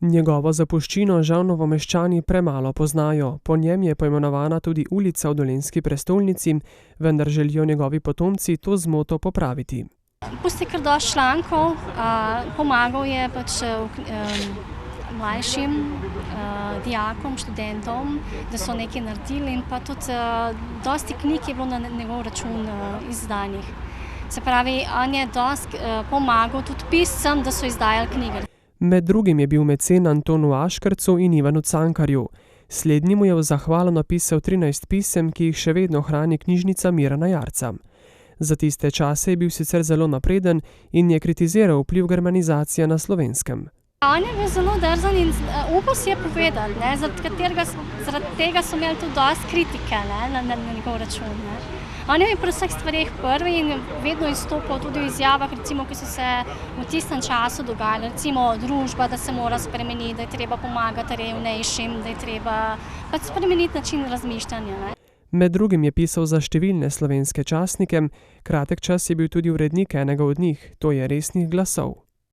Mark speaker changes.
Speaker 1: Njegovo zapuščino žal Novomeščani premalo poznajo, po njem je poimenovana tudi ulica v dolenjski prestolnici, vendar želijo njegovi potomci to zmoto popraviti.
Speaker 2: Pusti kar dosti člankov, pomagal je mlajšim dijakom, študentom, da so nekaj naredili in pa tudi dosti knjig je bilo na njegov račun izdanih. Se pravi, on je dosti pomagal tudi piscem, da so izdajali knjige.
Speaker 1: Med drugim je bil mecen Antonu Aškercu in Ivanu Cankarju. Slednji mu je v zahvalo napisal 13 pisem, ki jih še vedno hrani knjižnica Mirana Jarca. Za tiste čase je bil sicer zelo napreden in je kritiziral vpliv germanizacije na Slovenskem.
Speaker 2: On je bil zelo drzen in upal si je povedati, zaradi tega so imeli tudi dosti kritike na njegov račun. On je bil pri vseh stvareh prvi in vedno izstopal tudi v izjavah, recimo, ki so se v tistem času dogajale, recimo družba, da se mora spremeniti, da je treba pomagati revnejšim, da je treba spremeniti način razmišljanja.
Speaker 1: Med drugim je pisal za številne slovenske časnike, kratek čas je bil tudi urednik enega od njih, to je Resnih glasov.